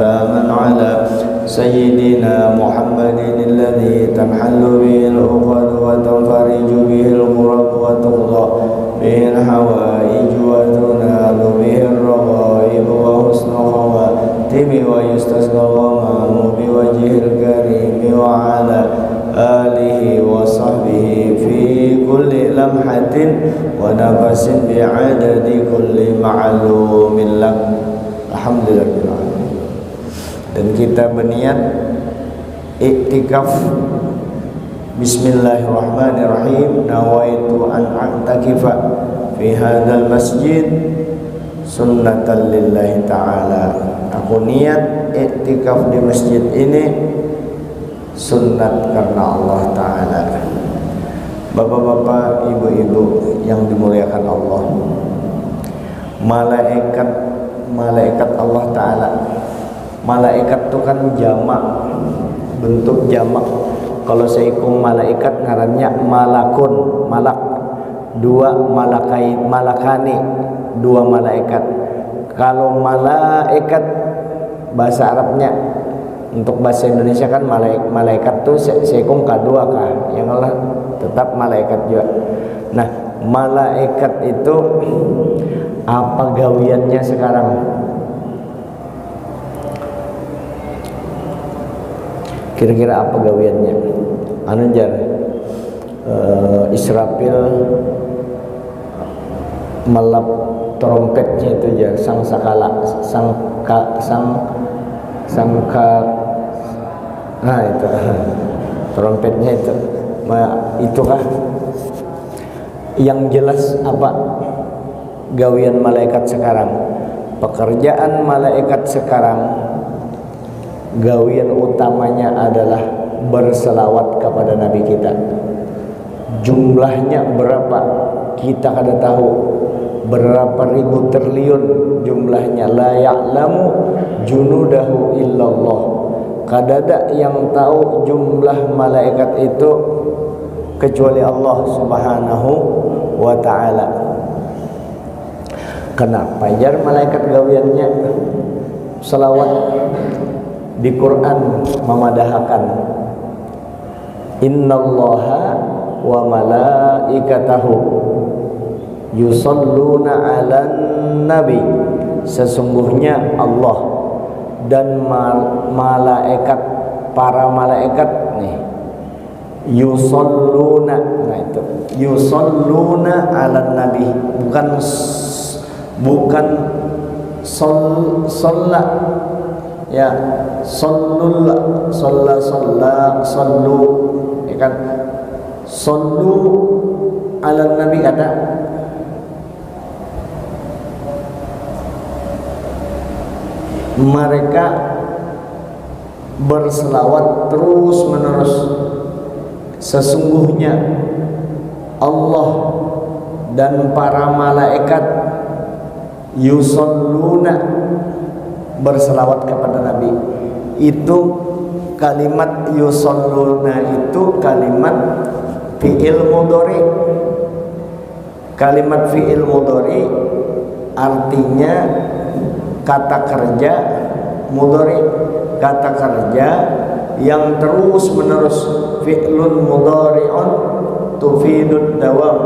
وسلاما على سيدنا محمد الذي تنحل به العقد وتنفرج به الكرب وتقضى به الحوائج وتنال به الرغائب وحسن خواتم ويستسقى الغمام بوجه الكريم وعلى آله وصحبه في كل لمحة ونفس بعدد كل معلوم لك. Alhamdulillah. Dan kita berniat iktikaf. Bismillahirrahmanirrahim. Nawaitu an a'takifa fi hadzal masjid sunnatan lillahi ta'ala. Aku niat iktikaf di masjid ini sunnat karena Allah Ta'ala. Bapak-bapak, ibu-ibu yang dimuliakan Allah, malaikat Allah Ta'ala. Malaikat itu kan jamak, bentuk jamak. Kalau seikung malaikat ngarannya malakun, malak. Dua malakani, dua malaikat. Kalau malaikat bahasa Arabnya, untuk bahasa Indonesia kan malaikat tuh seikung kadua kah, yang Allah tetap malaikat juga. Nah, malaikat itu apa gawiannya sekarang? Kira-kira apa gawiannya? Jar Israfil melap trompetnya itu jar sangkakala, nah itu trompetnya itu kah? Yang jelas apa gawian malaikat sekarang? Pekerjaan malaikat sekarang, gawian utamanya adalah berselawat kepada Nabi kita. Jumlahnya berapa kita kada tahu, berapa ribu triliun jumlahnya. La ya'lamu junudahu illallah. Kadada yang tahu jumlah malaikat itu kecuali Allah Subhanahu wa ta'ala. Kenapa jar malaikat gawiannya selawat? Di Quran memadahakan innallaha wa malaikatahu yusalluna 'alan nabi. Sesungguhnya Allah dan malaikat, para malaikat nih, yusalluna, nah itu yusalluna 'alan nabi, bukan sholla ya, sallu ya kan, sallu ala nabi ada. Mereka berselawat terus menerus. Sesungguhnya Allah dan para malaikat yusalluna, berselawat kepada Nabi. Itu kalimat yusalluna itu kalimat fi'il mudhari. Kalimat fi'il mudhari artinya kata kerja mudhari, kata kerja yang terus menerus. Fi'lun mudhari'un tufidud dawam.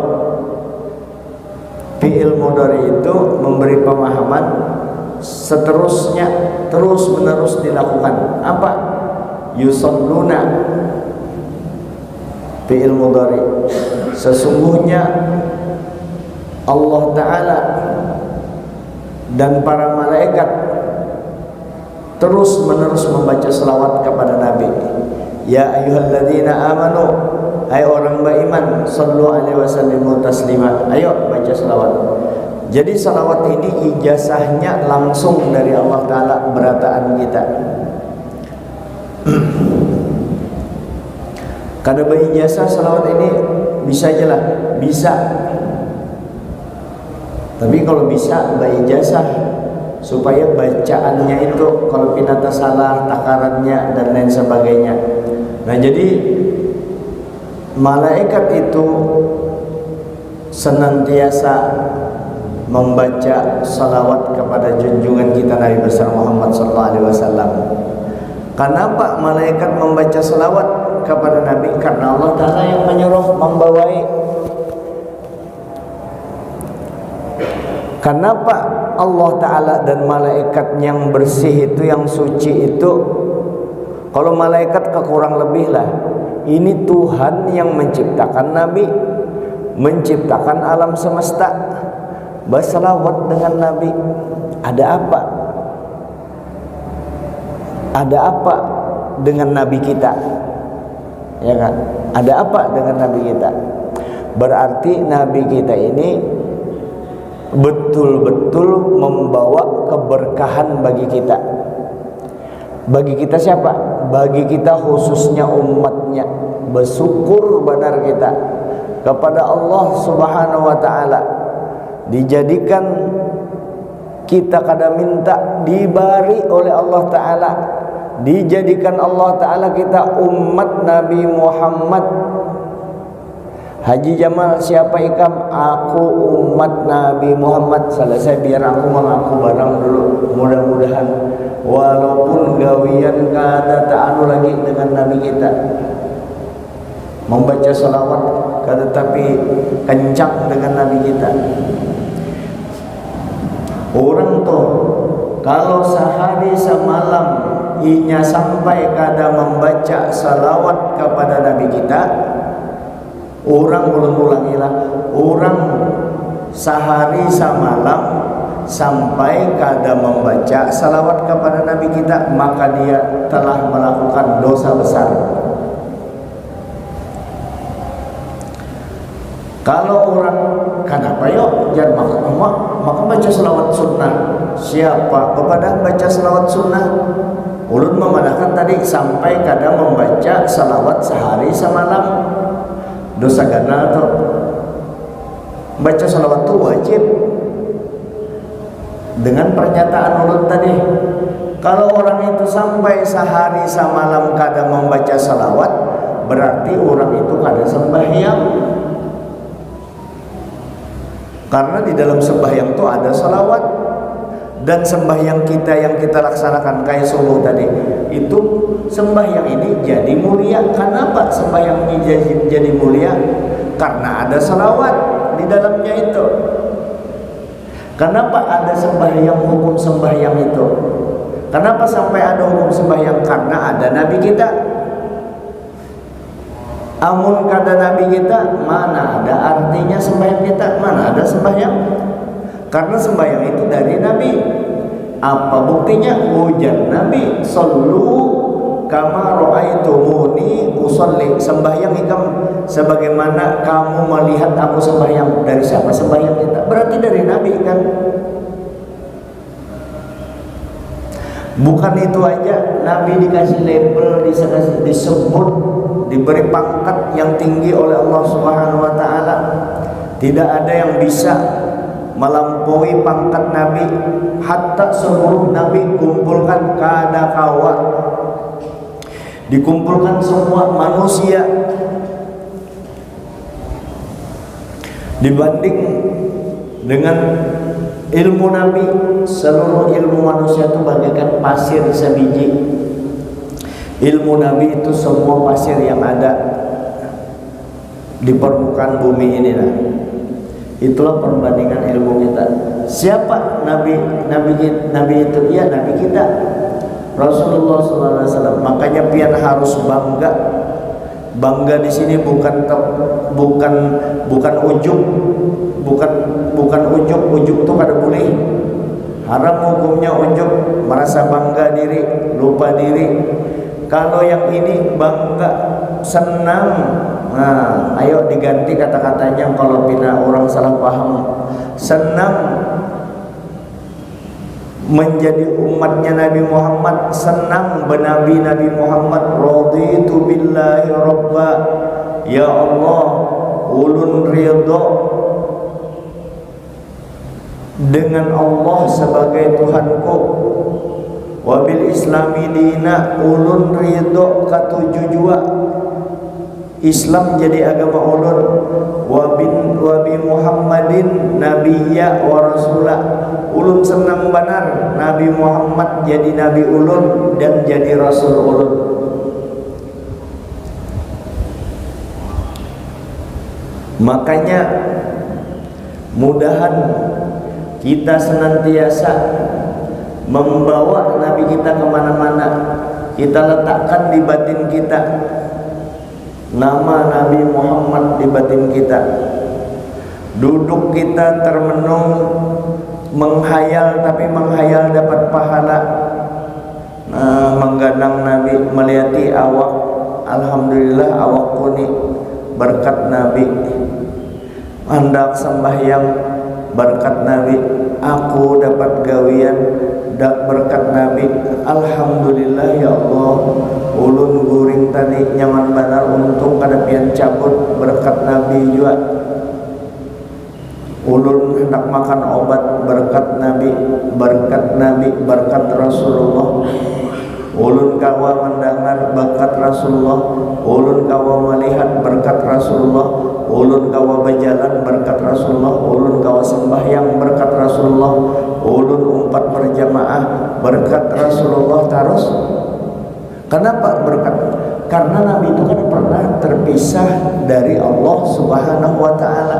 Fi'il mudhari itu memberi pemahaman seterusnya, terus menerus dilakukan. Apa? Yusalluna, fi'il mudhari. Sesungguhnya Allah Ta'ala dan para malaikat terus menerus membaca selawat kepada Nabi. Ya ayyuhalladzina amanu, hai orang beriman, sallu alaihi wasallimu taslima. Ayo baca selawat. Jadi salawat ini ijazahnya langsung dari Allah Ta'ala, berataan kita. Kada berijazah salawat ini bisa aja lah, bisa. Tapi kalau bisa berijazah supaya bacaannya itu kalau pinata salah, takarannya dan lain sebagainya. Nah, jadi malaikat itu senantiasa membaca salawat kepada junjungan kita Nabi besar Muhammad sallallahu alaihi wasallam. Kenapa malaikat membaca salawat kepada Nabi? Karena Allah Ta'ala yang menyuruh membawai. Kenapa Allah Ta'ala dan malaikat yang bersih itu, yang suci itu? Kalau malaikat kekurang lebih lah. Ini Tuhan yang menciptakan Nabi, menciptakan alam semesta, berselawat dengan Nabi. Ada apa? Ada apa dengan Nabi kita? Ya kan? Ada apa dengan Nabi kita? Berarti Nabi kita ini betul-betul membawa keberkahan bagi kita. Bagi kita siapa? Bagi kita khususnya umatnya. Bersyukur benar kita kepada Allah Subhanahu wa ta'ala. Dijadikan kita kada minta dibari oleh Allah Ta'ala. Dijadikan Allah Ta'ala kita umat Nabi Muhammad. Haji Jamal, siapa ikam? Aku umat Nabi Muhammad. Selesai biar aku mengaku barang dulu. Mudah-mudahan walaupun gawian kada ta'anu lagi dengan Nabi kita, membaca salawat kada tapi kencang dengan Nabi kita. Orang tuh kalau sehari semalam inya sampai kada membaca salawat kepada Nabi kita, orang ulang-ulangilah, orang sehari semalam sampai kada membaca salawat kepada Nabi kita, maka dia telah melakukan dosa besar. Kalau orang kenapa yuk jangan maka baca salawat sunnah. Siapa kepada baca salawat sunnah? Ulun memandangkan tadi sampai kada membaca salawat sehari semalam, dosa ganal tuh. Baca salawat itu wajib. Dengan pernyataan ulun tadi, kalau orang itu sampai sehari semalam kada membaca salawat, berarti orang itu kada sembahyang. Karena di dalam sembahyang itu ada salawat. Dan sembahyang kita yang kita laksanakan kayak subuh tadi, itu sembahyang ini jadi mulia. Kenapa sembahyang ini jadi mulia? Karena ada salawat di dalamnya itu. Kenapa ada sembahyang, hukum sembahyang itu? Kenapa sampai ada hukum sembahyang? Karena ada Nabi kita. Amun kada Nabi kita, mana ada artinya sembahyang kita? Mana ada sembahyang? Karena sembahyang itu dari Nabi. Apa buktinya? Ujar Nabi, sallu kama ra'aitumuni usolli. Sembahyang ikam sebagaimana kamu melihat aku sembahyang. Dari siapa sembahyang kita? Berarti dari Nabi kan. Bukan itu aja, Nabi dikasih label, disebut, diberi pangkat yang tinggi oleh Allah Subhanahu wa ta'ala. Tidak ada yang bisa melampaui pangkat Nabi. Hatta seluruh Nabi kumpulkan kada kawa, dikumpulkan semua manusia, dibanding dengan ilmu Nabi, seluruh ilmu manusia itu bagaikan pasir sebiji. Ilmu Nabi itu semua pasir yang ada di permukaan bumi ini lah. Itulah perbandingan ilmu kita. Siapa Nabi itu? Ya Nabi kita, Rasulullah SAW. Makanya pian harus bangga. Bangga di sini bukan ujub, bukan ujub tuh kada boleh. Haram hukumnya ujub, merasa bangga diri, lupa diri. Kalau yang ini bangga, senang. Nah, ayo diganti kata-katanya kalau bila orang salah paham. Senang menjadi umatnya Nabi Muhammad, senang benabi Nabi Muhammad. Raditu billahi rabba. Ya Allah, ulun ridha dengan Allah sebagai Tuhanku. Wabil islami dina, ulun ridha katuju jua Islam jadi agama ulun. wa bi Muhammadin nabiyya wa rasula. Ulun senang benar Nabi Muhammad jadi nabi ulun dan jadi rasul ulun. Makanya mudahan kita senantiasa membawa Nabi kita kemana-mana. Kita letakkan di batin kita nama Nabi Muhammad di batin kita. Duduk kita termenung, menghayal, tapi menghayal dapat pahala. Menggandang Nabi, melihati awak, alhamdulillah awak kuni berkat Nabi. Hendak sembahyang berkat Nabi, aku dapat gawian berkat Nabi, alhamdulillah ya Allah. Ulun guring tadi nyaman benar, untung kada pian cabut berkat Nabi juga. Ulun hendak makan obat berkat Nabi, berkat Rasulullah. Ulun kawa mendengar berkat Rasulullah, ulun kawa melihat berkat Rasulullah, ulun kawa berjalan berkat Rasulullah, ulun kawa sembahyang berkat Rasulullah, ulun umpat berjamaah berkat Rasulullah terus. Kenapa berkat? Karena Nabi itu kan pernah terpisah dari Allah Subhanahu wa taala.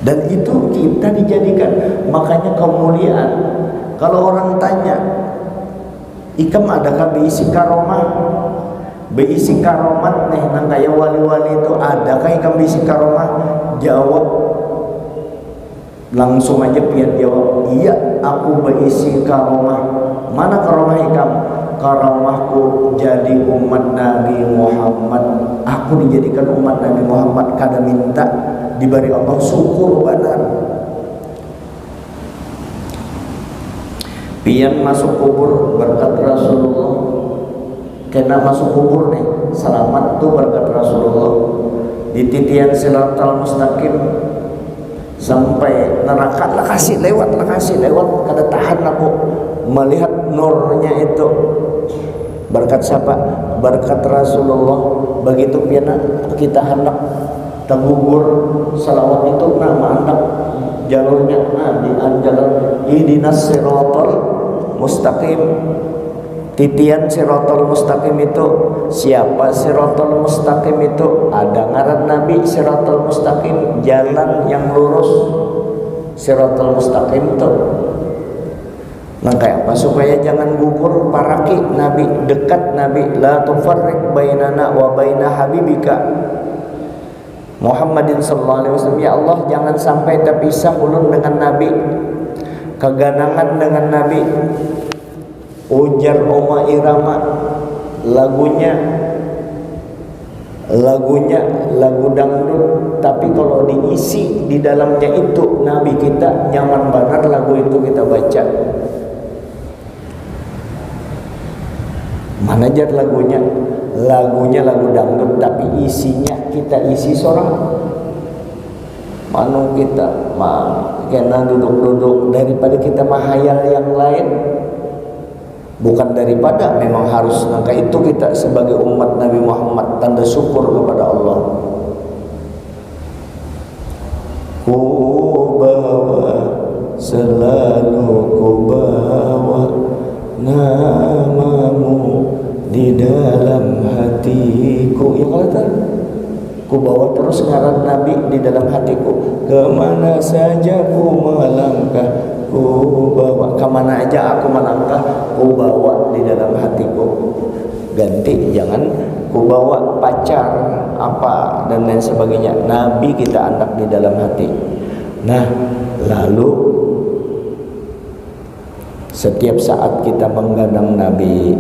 Dan itu kita dijadikan, makanya kemuliaan. Kalau orang tanya, ikam adakah beisi karomah, beisi karomat nih, nang kaya wali-wali itu adakah ikam beisi karomah? Jawab langsung aja pian jawab, iya aku beisi karomah. Mana karomah ikam? Karomahku jadi umat Nabi Muhammad. Aku dijadikan umat Nabi Muhammad, kada minta diberi Allah, syukur benar. Pian masuk kubur berkat Rasulullah. Kena masuk kubur nih, selamat tuh berkat Rasulullah. Di titian siratal mustaqim sampai neraka lah kasih lewat, kada tahan aku melihat nurnya itu. Berkat siapa? Berkat Rasulullah. Begitu pian kita hendak tergugur salawat itu nama hendak jalurnya di jalan ihdinas siratal mustaqim. Titian siratal mustaqim itu siapa? Siratal mustaqim itu ada ngaran Nabi. Siratal mustaqim jalan yang lurus. Siratal mustaqim itu nah kayak apa? Supaya jangan gugur paraki Nabi, dekat Nabi. La tufarriq bainana wa baina habibika Muhammadin sallallahu alaihi wasallam. Ya Allah, jangan sampai terpisah ulun dengan Nabi, keganangan dengan Nabi. Ujar Oma Irama, lagunya lagu dangdut, tapi kalau diisi di dalamnya itu Nabi kita, nyaman banget lagu itu kita baca. Mana jar lagunya lagu dangdut, tapi isinya kita isi seorang manu kita kena duduk-duduk daripada kita mahayal yang lain. Bukan daripada, memang harus nangka itu kita sebagai umat Nabi Muhammad tanda syukur kepada Allah. Ku bawa selalu, ku bawa namamu di dalam hatiku. Ya kata, ku bawa terus ngaran Nabi di dalam hatiku. Kemana saja ku melangkah, ku bawa, kemana aja aku melangkah, ku bawa di dalam hatiku. Ganti, jangan ku bawa pacar apa dan lain sebagainya. Nabi kita anak di dalam hati. Nah, lalu setiap saat kita menggandang Nabi,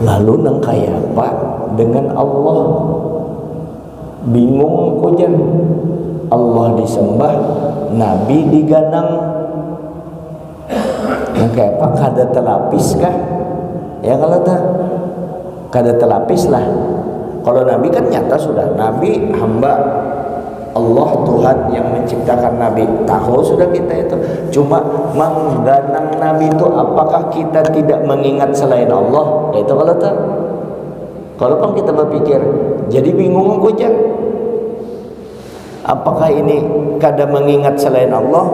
lalu nang kaya apa dengan Allah? Bingung aku jan. Allah disembah, Nabi digandang. Nang kaya apa? Kada telapis kah? Ya kalau tak kada telapis lah. Kalau Nabi kan nyata sudah, Nabi hamba Allah, Tuhan yang menciptakan Nabi. Tahu sudah kita itu. Cuma menggandang Nabi itu apakah kita tidak mengingat selain Allah? Itu kalau tak. Kalau kan kita berpikir Jadi bingung aku aja. Apakah ini kada mengingat selain Allah?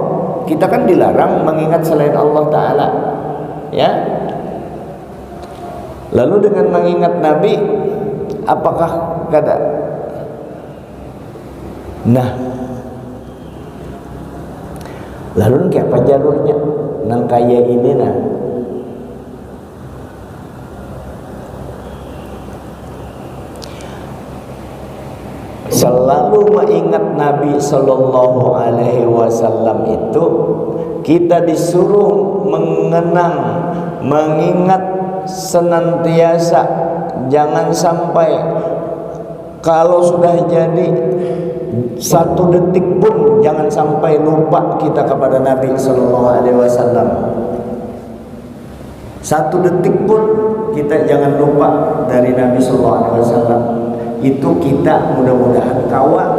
Kita kan dilarang mengingat selain Allah Ta'ala, ya. Lalu dengan mengingat Nabi, apakah kada? Nah, lalu kayak apa jalurnya? Nang kaya ini nah. Selalu mengingat Nabi Sallallahu Alaihi Wasallam itu, kita disuruh mengenang, mengingat senantiasa. Jangan sampai kalau sudah jadi satu detik pun jangan sampai lupa kita kepada Nabi Sallallahu Alaihi Wasallam. Satu detik pun kita jangan lupa dari Nabi Sallallahu Alaihi Wasallam. Itu kita mudah-mudahan kawan.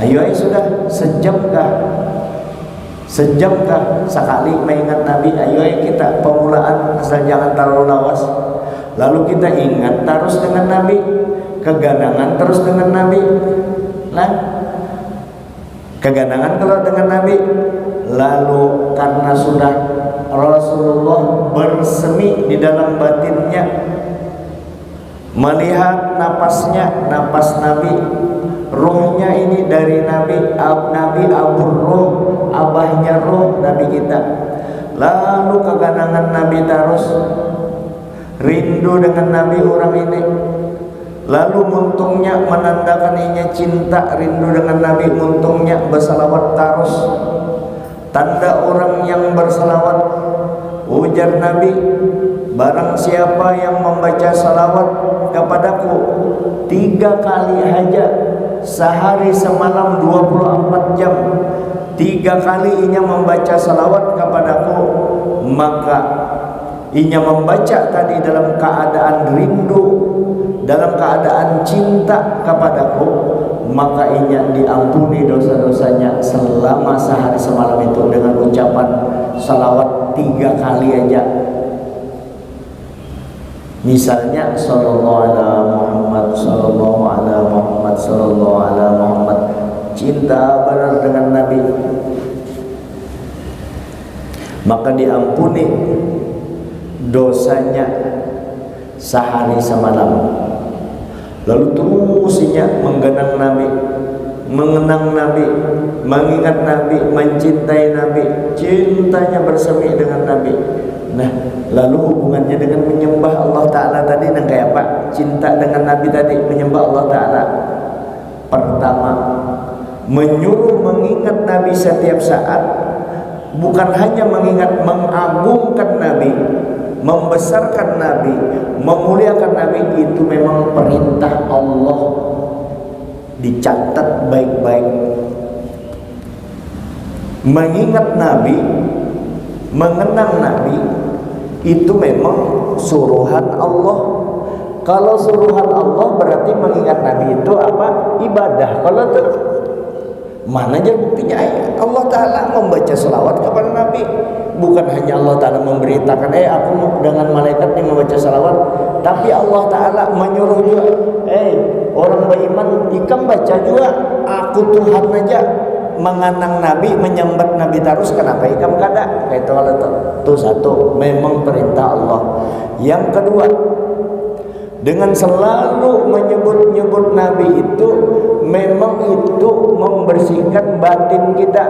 Ayo sudah sejamkah sekali mengingat Nabi. Ayo kita pemulaan asal jangan terlalu lawas. Lalu kita ingat terus dengan Nabi, keganangan terus dengan Nabi. Nah, keganangan kalau dengan Nabi. Lalu karena sudah Rasulullah bersemi di dalam batinnya, melihat napasnya, napas Nabi, rohnya ini dari Nabi, Nabi abur roh, abahnya roh Nabi kita. Lalu keganangan Nabi terus, rindu dengan Nabi orang ini. Lalu muntungnya menandakan inya cinta, rindu dengan Nabi, muntungnya bersalawat terus. Tanda orang yang bersalawat, ujar Nabi, barang siapa yang membaca salawat kepadaku 3 kali aja sehari semalam 24 jam, 3 kali inya membaca salawat kepadaku, maka inya membaca tadi dalam keadaan rindu, dalam keadaan cinta kepadaku, maka inya diampuni dosa-dosanya selama sehari semalam itu dengan ucapan salawat 3 kali aja. Misalnya sallallahu ala Muhammad, sallallahu ala Muhammad, sallallahu ala Muhammad. Cinta benar dengan Nabi, maka diampuni dosanya sehari semalam. Lalu terusinya menggenang Nabi, mengenang Nabi, mengingat Nabi, mencintai Nabi, cintanya bersemi dengan Nabi. Nah, lalu hubungannya dengan menyembah Allah Ta'ala tadi nang kayak apa? Cinta dengan Nabi tadi, menyembah Allah Ta'ala. Pertama, menyuruh mengingat Nabi setiap saat, bukan hanya mengingat, mengagungkan Nabi, membesarkan Nabi, memuliakan Nabi. Itu memang perintah Allah, dicatat baik-baik. Mengingat Nabi, mengenang Nabi, itu memang suruhan Allah. Kalau suruhan Allah berarti mengingat Nabi itu apa? Ibadah. Kalau itu mana aja buktinya? Allah Ta'ala membaca selawat kepada Nabi. Bukan hanya Allah Ta'ala memberitakan, aku mau dengan malaikat ini membaca selawat, tapi Allah Ta'ala menyuruh juga, orang beriman ikam baca juga, aku Tuhan aja mengenang Nabi, menyembah Nabi terus, kenapa ikam kada? Itu satu, memang perintah Allah. Yang kedua, dengan selalu menyebut-nyebut Nabi itu, memang itu membersihkan batin kita.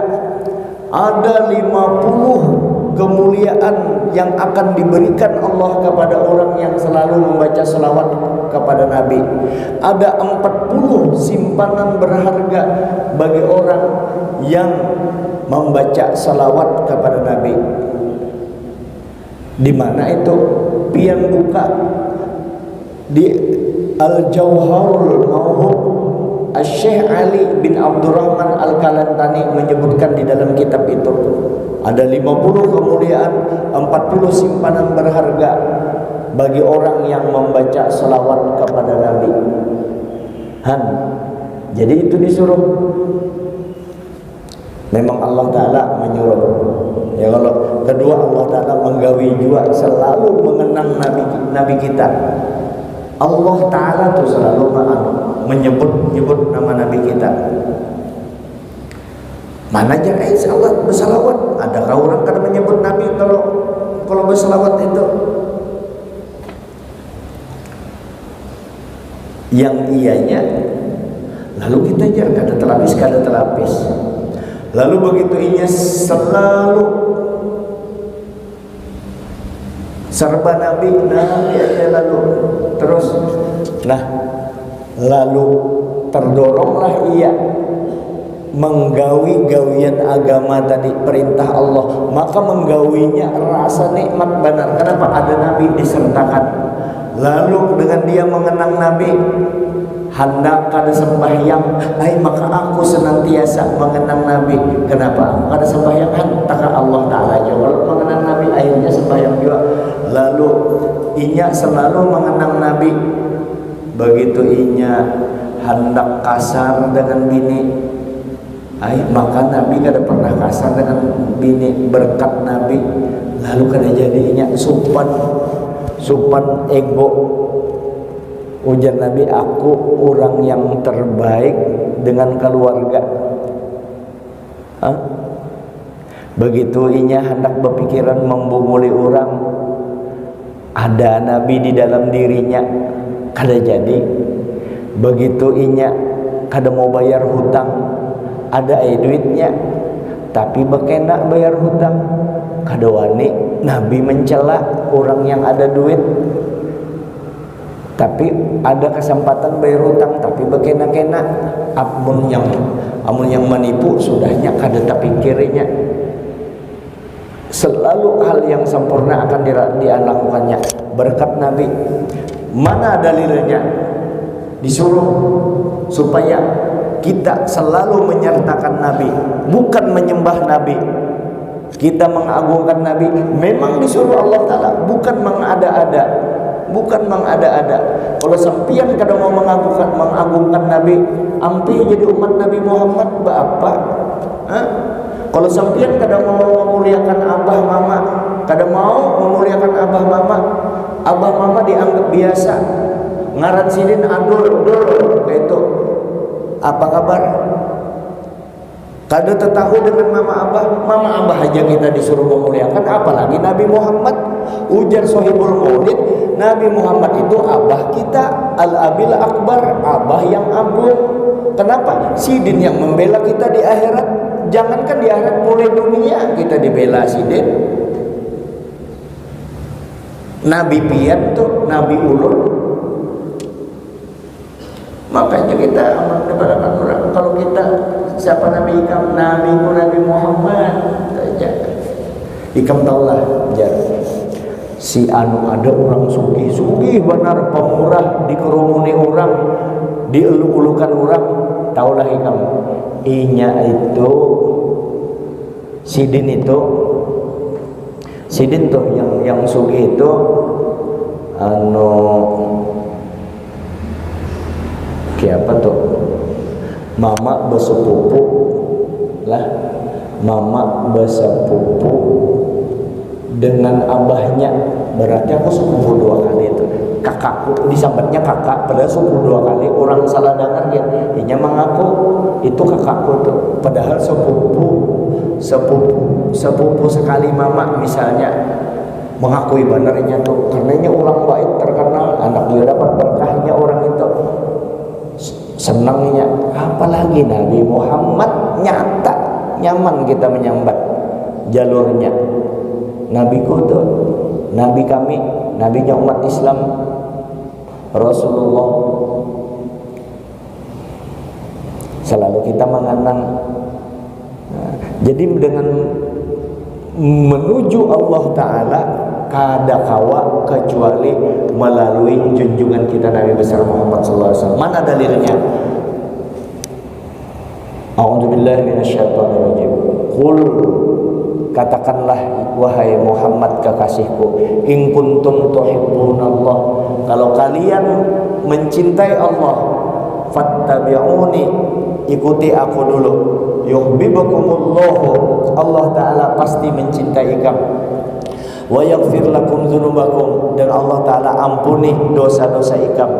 Ada 50 kemuliaan yang akan diberikan Allah kepada orang yang selalu membaca selawat kepada Nabi. Ada 40 simpanan berharga bagi orang yang membaca selawat kepada Nabi. Di mana itu? Pian buka di Al-Jauharul Mauhub, Syekh Ali bin Abdurrahman Al-Kalantani menyebutkan di dalam kitab itu ada 50 kemuliaan, 40 simpanan berharga bagi orang yang membaca selawat kepada Nabi. Jadi itu disuruh. Memang Allah Ta'ala menyuruh. Ya, kalau kedua Allah Ta'ala menggawi juga selalu mengenang Nabi kita. Allah Ta'ala tuh selalu menyebut nama Nabi kita. Mana aja Allah bersalawat. Adakah orang kada menyebut Nabi kalau bersalawat itu? Yang ianya lalu kita jar kada terlapis. Lalu begitu inya selalu serba Nabi aja lalu terus. Nah, lalu terdoronglah ia menggawi gawian agama tadi, perintah Allah, maka menggawinya rasa nikmat benar. Kenapa? Ada Nabi disertakan. Lalu dengan dia mengenang Nabi, hendak kada sembahyang, maka aku senantiasa mengenang Nabi. Kenapa? Kada sembahyang hendak Allah Ta'ala juga mengenang Nabi, akhirnya sembahyang juga. Lalu inya selalu mengenang Nabi. Begitu inya hendak kasar dengan bini, maka Nabi kada pernah kasar dengan bini berkat Nabi. Lalu kada jadinya supan ego. Ujar Nabi, aku orang yang terbaik dengan keluarga. Begitu inya hendak berpikiran membunguli orang, ada Nabi di dalam dirinya, kada jadi. Begitu inya kada mau bayar hutang, ada duitnya tapi bekena bayar hutang, kada wani Nabi mencela orang yang ada duit tapi ada kesempatan bayar hutang tapi bekena-kena. Amun yang menipu sudahnya kada terpikirnya. Selalu hal yang sempurna akan dilakukannya berkat Nabi. Mana dalilnya? Disuruh supaya kita selalu menyertakan Nabi, bukan menyembah Nabi. Kita mengagungkan Nabi, memang disuruh Allah Ta'ala, bukan mengada-ada. Kalau sampian kada mau mengagungkan Nabi, ampi jadi umat Nabi Muhammad apa? Kalau sampian kada mau memuliakan abah mama, kada mau memuliakan abah mama dianggap biasa. Ngaran sidin adul kayak itu. Apa kabar? Kada tertahu dengan mama abah aja kita disuruh memuliakan, apalagi Nabi Muhammad. Ujar Sohibul Maulid, Nabi Muhammad itu abah kita, al-abil akbar, abah yang agung. Kenapa? Sidin yang membela kita di akhirat. Jangankan di akhirat, mulai dunia kita dibela sidin. Nabi pian tuh, Nabi ulun. Makanya kita amal kepada orang. Kalau kita siapa Nabi ikam, Nabi Muhammad saja. Ikam taulah jar. Si anu ada orang sugih benar, pemurah, dikerumuni orang, dielu-elukan orang. Taulah ikam. Inya itu sidin tuh yang sugih itu anu kayak apa tuh? Mama bersepupu lah, mama bersepupu dengan abahnya, berarti aku sepupu dua kali itu. Kakakku disambatnya kakak, padahal sepupu dua kali. Orang salah dengar ya, inya mengaku itu kakakku tuh, padahal sepupu sekali mama misalnya. Mengakui benernya tuh, karenanya orang baik terkenal, anak dia dapat berkahnya orang itu. Senangnya, apalagi Nabi Muhammad nyata, nyaman kita menyambat jalurnya. Nabiku tuh, Nabi kami, Nabinya umat Islam, Rasulullah. Selalu kita mengenang. Jadi dengan menuju Allah Ta'ala kada kawa kecuali melalui junjungan kita Nabi besar Muhammad SAW. Mana dalilnya? A'udzubillahi minasyaitonirrajim. Qul, katakanlah wahai Muhammad kekasihku, in kuntum tuhibbunallah, kalau kalian mencintai Allah, fattabi'uni, ikuti aku dulu, yuhibbukumullah, Allah Ta'ala pasti mencintai kamu. wa yaghfir lakum dzunubakum, dan Allah taala ampuni dosa-dosa ikam.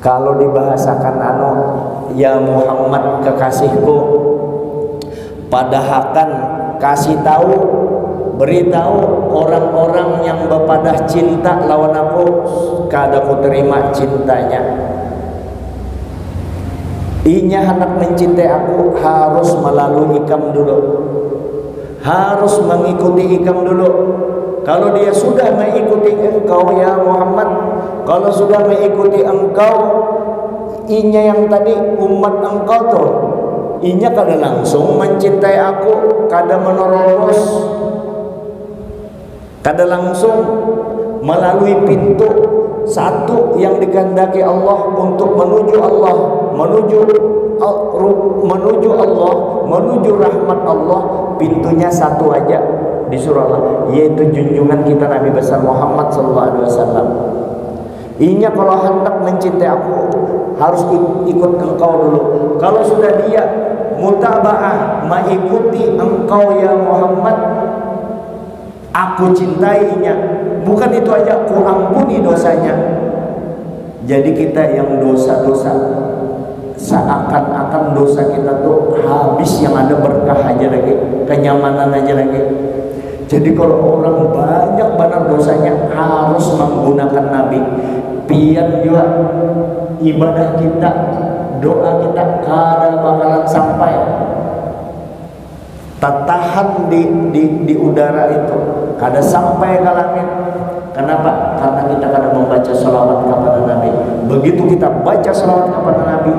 Kalau dibahasakan ya Muhammad kekasihku, padahakan kasih tahu, beritahu orang-orang yang bepadah cinta lawan aku, kada ku terima cintanya. Inya hendak mencintai aku harus melalui ikam dulu, harus mengikuti ikam dulu. Kalau dia sudah mengikuti engkau ya Muhammad, kalau sudah mengikuti engkau, inya yang tadi umat engkau tuh, inya kada langsung mencintai aku, kada menerobos, kada langsung melalui pintu satu yang dikehendaki Allah untuk menuju Allah, menuju Allah, menuju rahmat Allah. Pintunya satu aja di surah Allah, yaitu junjungan kita Nabi besar Muhammad SAW. Inya kalau hendak mencintai aku harus ikut engkau dulu. Kalau sudah dia mutabaah mengikuti engkau ya Muhammad, aku cintainya. Bukan itu aja, ku ampuni dosanya. Jadi kita yang dosa-dosa, seakan-akan dosa kita tuh habis, yang ada berkah aja lagi, kenyamanan aja lagi. Jadi kalau orang banyak benar dosanya, harus menggunakan Nabi. Pian juga ibadah kita, doa kita kada bakalan sampai, tertahan di udara itu, kada sampai ke langit. Kenapa? Karena kita kada membaca salawat kepada Nabi. Begitu kita baca salawat kepada Nabi,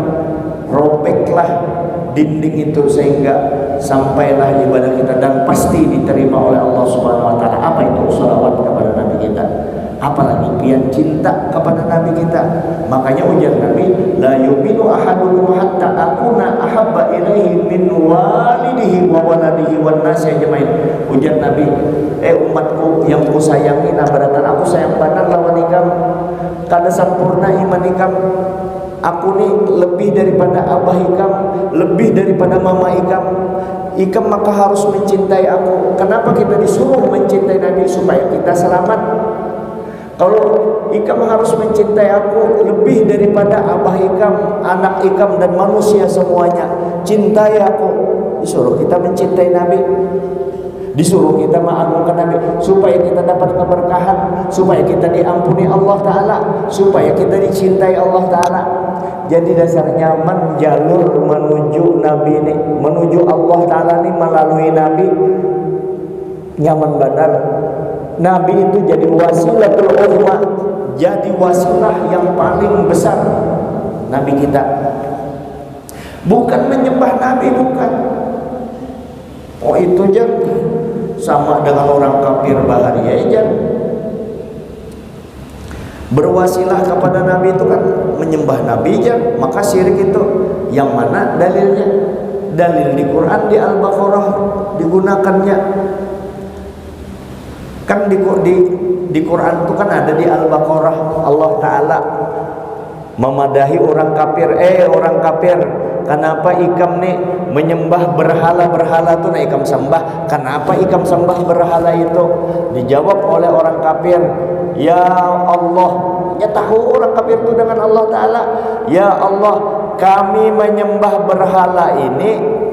robeklah dinding itu sehingga sampailah ibadah kita, dan pasti diterima oleh Allah Subhanahu wa taala. Apa itu salawat kepada Nabi kita? Apalagi pian cinta kepada Nabi kita. Makanya ujar Nabi, la yu'minu ahadukum hatta akuna ahabba ilaihi min walidihi wa waladihi wan nasi ajmain. Ujar Nabi, umatku yang ku sayangi, nah berarti aku sayang benar lawan ikam, kada sempurna iman ikam. Aku nih lebih daripada abah ikam, lebih daripada mama ikam, maka harus mencintai aku. Kenapa kita disuruh mencintai Nabi? Supaya kita selamat. Kalau ikam harus mencintai aku lebih daripada abah ikam, anak ikam, dan manusia semuanya, cintai aku. Disuruh kita mencintai Nabi, disuruh kita mengagungkan Nabi, supaya kita dapat keberkahan, supaya kita diampuni Allah Ta'ala, supaya kita dicintai Allah Ta'ala. Jadi dasarnya jalur menuju Nabi ini, menuju Allah Ta'ala ini melalui Nabi, nyaman benar. Nabi itu jadi wasilatul uzma, jadi wasilah yang paling besar. Nabi kita bukan menyembah Nabi, bukan. Oh itu aja sama dengan orang kafir baharia aja. Berwasilah kepada Nabi itu kan menyembah Nabi aja, maka syirik itu. Yang mana dalilnya? Dalil di Quran di Al-Baqarah digunakannya. Kan di Quran itu kan ada di Al-Baqarah, Allah Ta'ala memadahi orang kafir. Orang kafir, kenapa ikam nih menyembah berhala-berhala tuh, nah ikam sembah? Kenapa ikam sembah berhala itu? Dijawab oleh orang kafir, ya Allah, ya tahu orang kafir itu dengan Allah Ta'ala, ya Allah, kami menyembah berhala ini.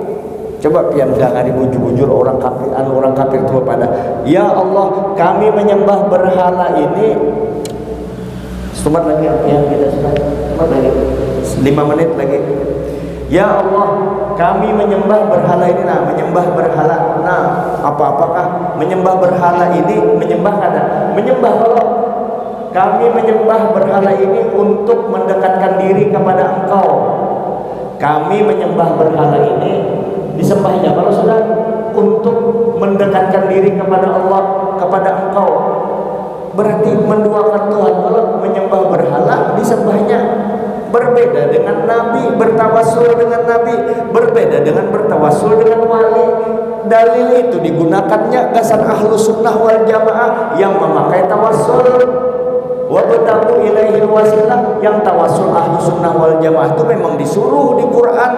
Coba pian jangan dibujur-bujur orang kafir itu pada, ya Allah, kami menyembah berhala ini. Sebentar lagi yang kita sudah, sebentar lagi 5 menit lagi. Ya Allah, kami menyembah berhala ini. Nah, menyembah berhala. Nah, apakah menyembah berhala ini menyembah kada? Menyembah Allah. Kami menyembah berhala ini untuk mendekatkan diri kepada Engkau. Kami menyembah berhala ini disembahnya kalau sudah untuk mendekatkan diri kepada Allah, kepada Engkau. Berarti menduakan Tuhan. Kalau menyembah berhala disembahnya. Berbeda dengan Nabi, bertawassul dengan Nabi, berbeda dengan bertawassul dengan wali. Dalil itu digunakannya gasan Ahlus Sunnah wal Jamaah yang memakai tawassul. Wabtagu ilaihil wasilah, yang tawassul Ahlus Sunnah wal Jamaah itu memang disuruh di Quran.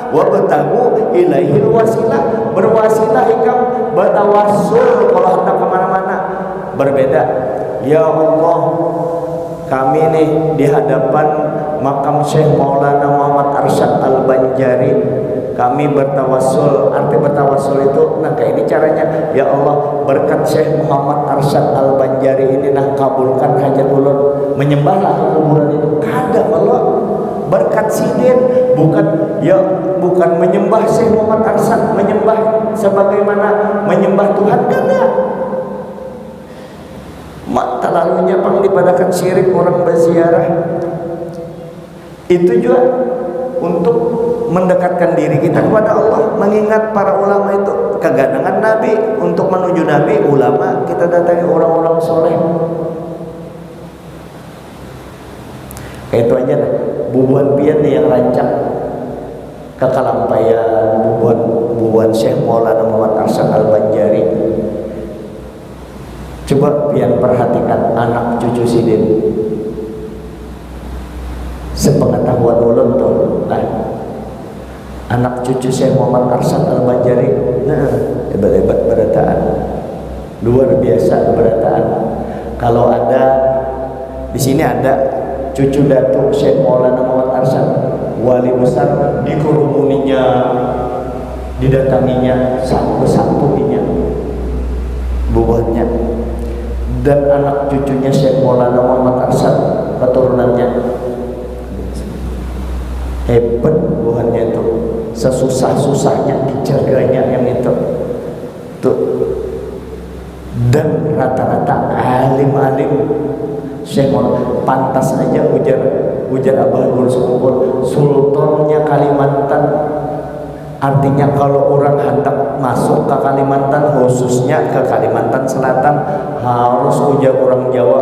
Wabtagu ilaihil wasilah, berwasilah ikam, bertawassul kalau hendak kemana-mana berbeda. Ya Allah, kami nih di hadapan makam Syekh Maulana Muhammad Arsyad Al-Banjari, kami bertawassul. Arti bertawassul itu, nah kayak ini caranya. Ya Allah, berkat Syekh Muhammad Arsyad Al-Banjari ini, nah kabulkan hajat ulun. Menyembahlah ke kuburan itu. Kadang Allah berkat sidin, bukan menyembah Syekh Muhammad Arsyad, menyembah sebagaimana menyembah Tuhan, kada. Mak terlalunya pang dipadakan syirik orang berziarah. Itu juga untuk mendekatkan diri kita kepada Allah, mengingat para ulama itu kegandengan Nabi. Untuk menuju Nabi, ulama kita datangi orang-orang soleh. Kayak itu aja dah. Bubuhan pian nih yang rancak kekalampaian bubuhan Syekh Maulana Muhammad Arsyad Al-Banjari. Coba pian perhatikan anak cucu sidin. Sepengetahuan ulun tuh, nah, anak cucu Syekh Muhammad Arsyad Al-Banjari, nah, hebat-hebat berataan, luar biasa berataan. Kalau ada di sini ada cucu datuk Syekh Maulana Muhammad Arsyad, wali besar, dikerumuninya, didatanginya satu-satunya bubuhannya, dan anak cucunya Syekh Maulana Muhammad Arsyad keturunannya. Hebat bubuhannya itu, sesusah-susahnya dijaganya yang itu tuh. Dan rata-rata alim-alim Syekh Maulana, pantas aja ujar Abah Guru Sekumpul, Sultannya Kalimantan. Artinya kalau orang hendak masuk ke Kalimantan, khususnya ke Kalimantan Selatan, harus ujar orang Jawa,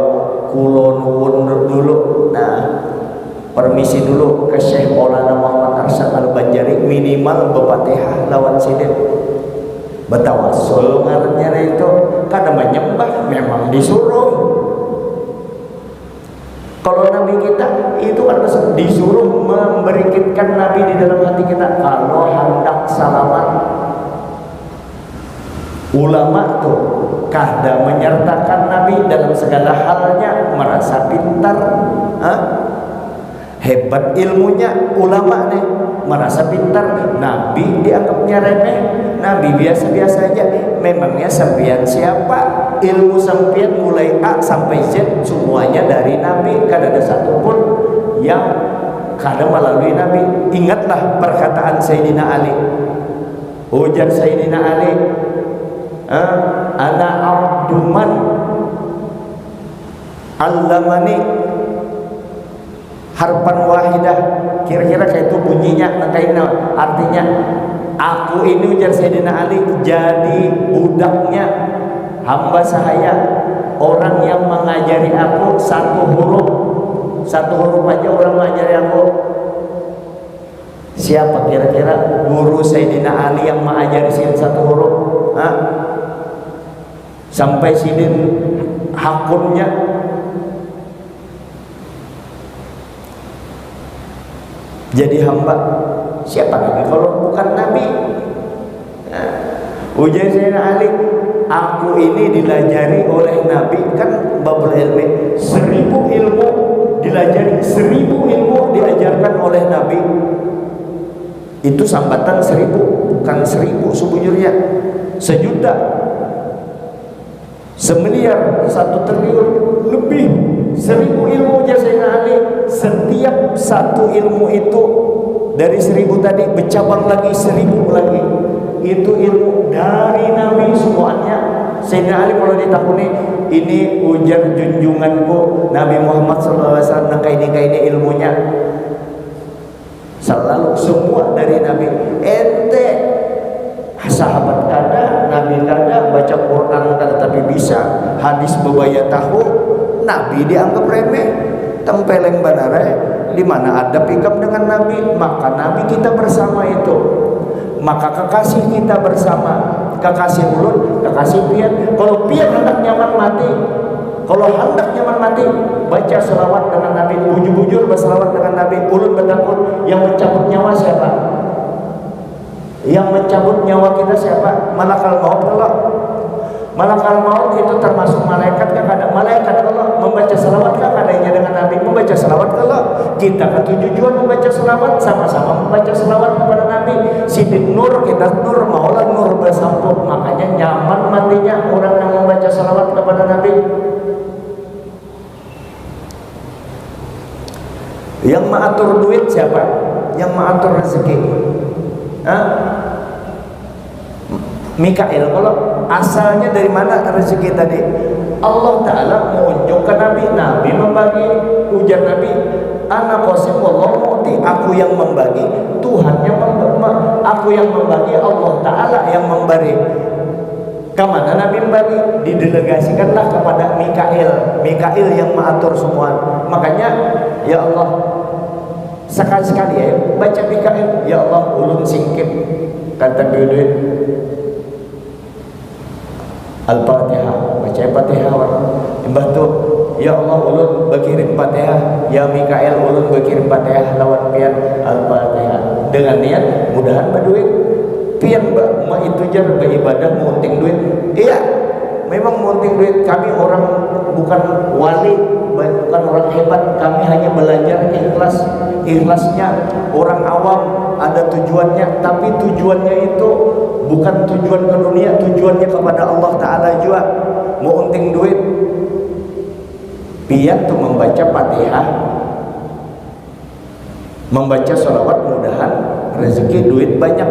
kulo nuwun dulu. Nah, permisi dulu ke Syekh Maulana Muhammad Arsyad Al-Banjari, minimal Bapatihah lawan sidin. Betawassul ngarannya itu, kada menyembah, memang disuruh. Kalau Nabi kita itu kan disuruh memberikitkan Nabi di dalam hati kita. Kalau hendak salaman, ulama tuh kada menyertakan Nabi dalam segala halnya, merasa pintar. Hebat ilmunya ulama nih, merasa pintar. Nabi dianggapnya remeh, Nabi biasa-biasa aja. Memangnya sampean siapa? Ilmu sampean mulai A sampai Z semuanya dari Nabi, kada ada satupun yang kada melalui Nabi. Ingatlah perkataan Sayyidina Ali. Ujar Sayyidina Ali, ana abduman allamani harpan wahidah. Kira-kira kayak itu bunyinya, kayak artinya aku ini, ujar Sayyidina Ali, jadi budaknya hamba sahaya, orang yang mengajari aku satu huruf aja orang mengajari aku. Siapa kira-kira guru Sayyidina Ali yang mengajari sidin satu huruf? Sampai sidin hakunnya. Jadi hamba, siapa lagi kalau bukan Nabi? Ujar Sayyidina Ali, aku ini dilajari oleh Nabi. Kan babul ilmi, 1000 ilmu dilajari, 1000 ilmu diajarkan oleh Nabi. Itu sambatan 1000, bukan 1000 sebujurnya. 1.000.000, 1.000.000.000, 1 triliun lebih. 1000 ilmu Sayyidina Ali. Setiap satu ilmu itu dari 1000 tadi bercabang lagi 1000 lagi. Itu ilmu dari Nabi semuanya. Sayyidina Ali kalau ditakuni, ini ujar junjunganku Nabi Muhammad SAW, nah kayak ini ilmunya. Selalu semua dari Nabi. Ente sahabat kada, Nabi kada, baca Quran kada tapi bisa hadis bebaya tahu, Nabi dianggap remeh. Tempeleng banare, di mana ada pikap dengan Nabi, maka Nabi kita bersama itu. Maka kekasih kita bersama, kekasih ulun, kekasih pian. Kalau pian hendak nyaman mati, kalau hendak nyaman mati, baca selawat dengan Nabi, bujur-bujur berselawat dengan Nabi. Ulun bertakut, yang mencabut nyawa siapa? Yang mencabut nyawa kita siapa? Malakal maut kelak. Malakal maut itu termasuk malaikat kan? Ada malaikat Allah membaca salawat kan adanya dengan Nabi membaca salawat kalau kita ketujuan membaca salawat sama-sama membaca salawat kepada Nabi. Sidik nur kita nur maulah nur bersampuk, makanya nyaman matinya orang yang membaca salawat kepada Nabi. Yang mengatur duit siapa? Yang mengatur rezeki? Mikail. Kalau asalnya dari mana rezeki tadi? Allah Ta'ala menunjukkan Nabi. Nabi membagi. Ujar Nabi, ana qasim wallahu mu'ti. Aku yang membagi, Tuhan yang aku yang membagi, Allah Ta'ala yang memberi. Kemana Nabi membagi? Didelegasikanlah kepada Mikail. Mikail yang mengatur semua. Makanya ya Allah, sekali-sekali ya baca Mikail, ya Allah ulun singkip kata dulu Al-Fatihah, baca Fatihah mbah tu, ya Allah ulun berkirim Fatihah, ya Mikail ulun berkirim Fatihah lawan pian Al-Fatihah dengan niat mudahan berduit pian ma itu jar beribadah munting duit. Iya memang munting duit, kami orang bukan wali, bukan orang hebat, kami hanya belajar ikhlas. Ikhlasnya orang awam ada tujuannya, tapi tujuannya itu bukan tujuan ke dunia, tujuannya kepada Allah Ta'ala juga. Mau unting duit pian tuh membaca Fatihah, membaca sholawat, mudahan rezeki duit banyak.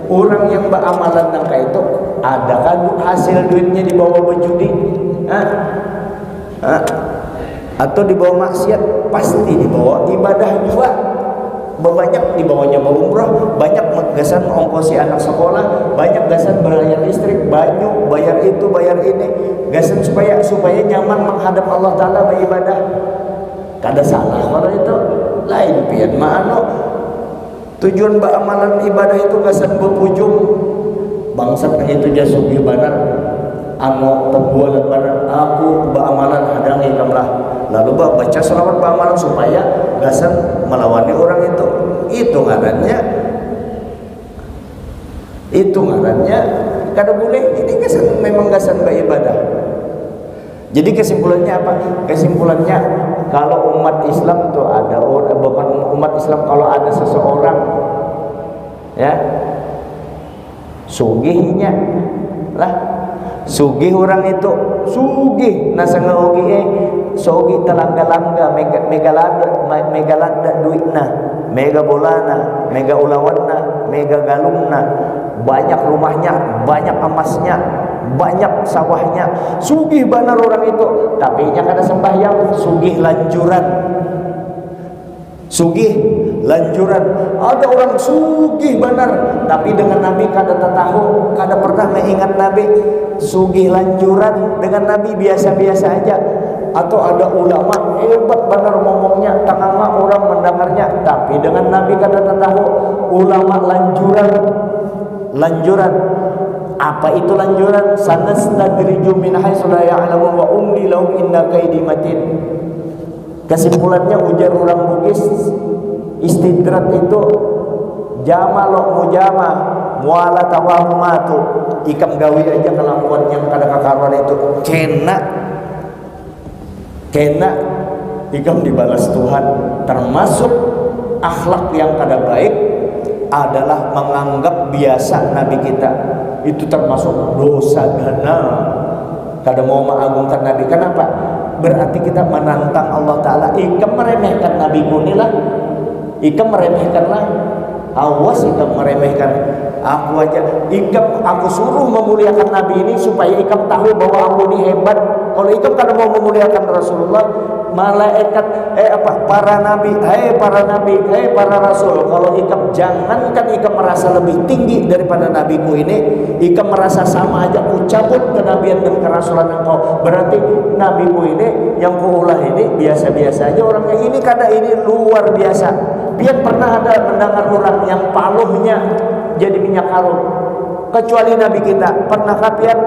Orang yang beramalan nangka itu adakah hasil duitnya dibawa berjudi? Atau dibawa maksiat? Pasti dibawa ibadah juga. Banyak dibawanya umrah, banyak gasan ongkosi anak sekolah, banyak gasan bayar listrik, banyu, bayar itu, bayar ini, gasan supaya nyaman menghadap Allah Ta'ala beribadah. Kada salah kalau itu lain pian ma'ano. Tujuan beramalan ibadah itu gasan berpujung bangsat itu jasugi banar anu pembualan banar aku beramalan hadangi kamlah, lalu baca selawat beramalan supaya gasan melawani orang itu ngarannya kada boleh. Ini gasan memang gasan beribadah. Jadi kesimpulannya apa? Kesimpulannya kalau umat Islam tuh ada orang, bukan umat Islam, kalau ada seseorang ya sugihnya lah, sugih orang itu sugih nasanga ogi sugih telangga-langga megalada duitna, mega bolana, mega ulawanna, mega galungna, banyak rumahnya, banyak emasnya, banyak sawahnya, sugih benar orang itu, tapi nya kada sembahyang, sugih lanjuran. Sugih lanjuran. Ada orang sugih benar, tapi dengan Nabi kada tahu, kada pernah mengingat Nabi. Sugih lanjuran, dengan Nabi biasa-biasa aja. Atau ada ulama hebat benar ngomongnya, tengah orang mendengarnya, tapi dengan Nabi kada tahu. Ulama lanjuran. Apa itu lanjuran? Sanastadriju min haitsu la ya'lamun wa umli lahum inna kaidi matin. Kesimpulannya ujar orang Bugis, istidrat itu jama lo mujama muala tawahumatu, ikam gawi aja kelakuan yang kada kakaruan itu kena ikam dibalas Tuhan. Termasuk akhlak yang kada baik adalah menganggap biasa Nabi kita. Itu termasuk dosa gana. Kada mau mengagungkan Nabi. Kenapa? Berarti kita menantang Allah Ta'ala. Ikam meremehkan Nabi kunilah, ikam meremehkanlah. Awas ikam meremehkan aku aja. Ikam aku suruh memuliakan Nabi ini supaya ikam tahu bahwa aku ini hebat. Kalau ikam kada mau memuliakan Rasulullah, malaikat para nabi, para rasul, kalau ikam jangankan ikam merasa lebih tinggi daripada nabiku ini, ikam merasa sama aja, ku cabut kenabian dan kerasulan engkau. Berarti nabiku ini yang kuulah ini biasa-biasa aja orangnya. Ini kada, ini luar biasa. Biar pernah ada mendengar orang yang paluhnya jadi minyak harum, kecuali Nabi kita. Pernah kapian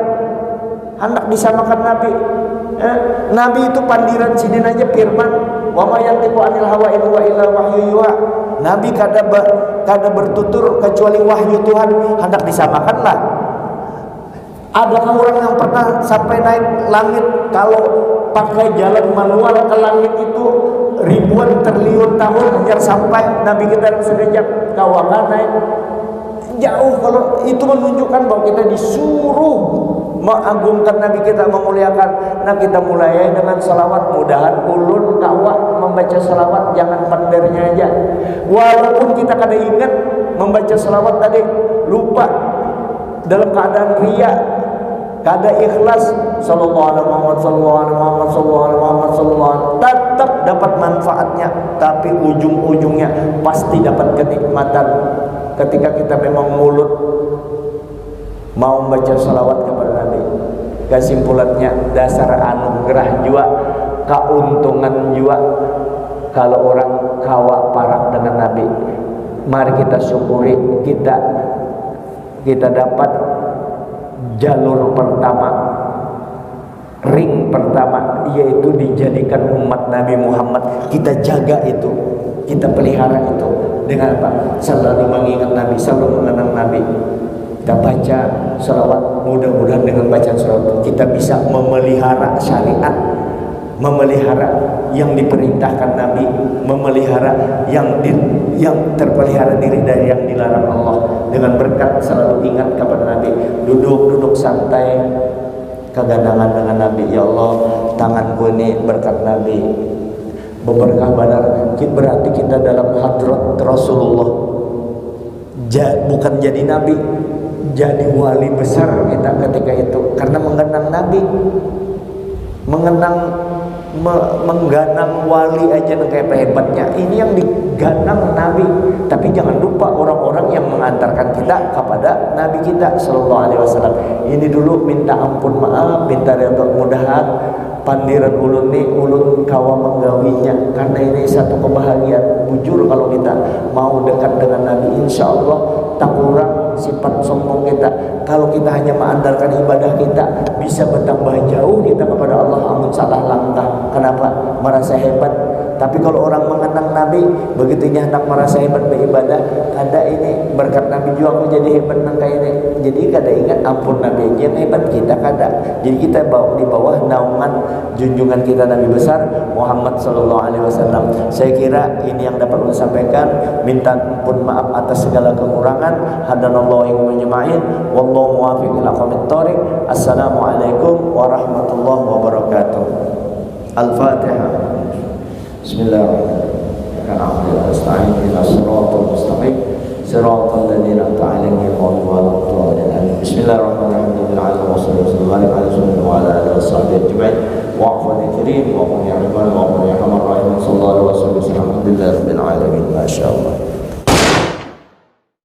hendak disamakan Nabi? Nabi itu pandiran sidin aja firman, wa ma yantiqu anil hawa in huwa illa wahyu yuha. Nabi kada bertutur kecuali wahyu Tuhan. Hendak disamakanlah Adakah orang yang pernah sampai naik langit? Kalau pakai jalan manual ke langit itu ribuan triliun tahun hanya sampai Nabi kita sekejap kawangan naik jauh. Kalau itu menunjukkan bahwa kita disuruh mengagungkan Nabi kita, memuliakan. Nah, kita mulai dengan salawat. Mudahan ulun kawat membaca salawat, jangan pandernya aja. Walaupun kita kada ingat membaca salawat tadi, lupa dalam keadaan riya, kada ikhlas, sallallahu alaihi Muhammad, sallallahu alaihi Muhammad, sallallahu alaihi Muhammad, sallallahu alaihi, tetap dapat manfaatnya, tapi ujung-ujungnya pasti dapat kenikmatan ketika kita memang mulut mau membaca salawat kepada Nabi. Kesimpulannya, dasar anugerah juga, keuntungan juga kalau orang kawa parak dengan Nabi. Mari kita syukuri, kita dapat jalur pertama, ring pertama, yaitu dijadikan umat Nabi Muhammad. Kita jaga itu, kita pelihara itu dengan apa? Selalu mengingat Nabi, selalu mengenang Nabi. Kita baca salawat, mudah-mudahan dengan bacaan salawat kita bisa memelihara syariat, memelihara yang diperintahkan Nabi, memelihara yang terpelihara diri dari yang dilarang Allah. Dengan berkat selalu ingat kepada Nabi, duduk santai kegandangan dengan Nabi. Ya Allah, tanganku ini berkat Nabi, berberkah benar. Berarti kita dalam hadrat Rasulullah, bukan jadi Nabi, jadi wali besar kita ketika itu, karena mengenang Nabi, mengganang wali aja kayak hebatnya. Ini yang diganang Nabi. Tapi jangan lupa orang-orang yang mengantarkan kita kepada Nabi kita sallallahu alaihi wasallam. Ini dulu minta ampun, maaf, minta ridha, mudahan pandiran ulun ni ulun kawa menggawinya, karena ini satu kebahagiaan. Bujur kalau kita mau dekat dengan Nabi, insya Allah tak kurang sifat sombong kita. Kalau kita hanya mengandalkan ibadah kita, bisa bertambah jauh kita kepada Allah. Amun salah langkah, kenapa? Merasa hebat. Tapi kalau orang mengenang Nabi, begitunya hendak merasa hebat beribadah, kada ini berkat Nabi juga aku jadi hebat nang kayak ini. Jadi kada ingat ampun Nabi aja yang hebat, kita kada. Jadi kita di bawah naungan junjungan kita Nabi besar Muhammad sallallahu alaihi wasallam. Saya kira ini yang dapat saya sampaikan. Minta ampun maaf atas segala kekurangan. Hadanallahu wa iyyakum, wallahu muwaffiq ila aqwamit thoriq. Assalamualaikum warahmatullahi wabarakatuh. Al-Fatihah. Bismillahirrahmanirrahim. Alhamdulillah, astagfirullah, siratal mustaqim, siratal ladzina an'amta 'alaihim ghairil maghdubi 'alaihim. Bismillahirrahmanirrahim. Wassallallahu alaihi wa ala alihi washabbihi ajma'in. Wa'fu dzikrin wa qul ya ibadi wa qul ya arhamar rahimin. Sallallahu alaihi wasallam. Alhamdulillahirabbil alamin. Masyaallah.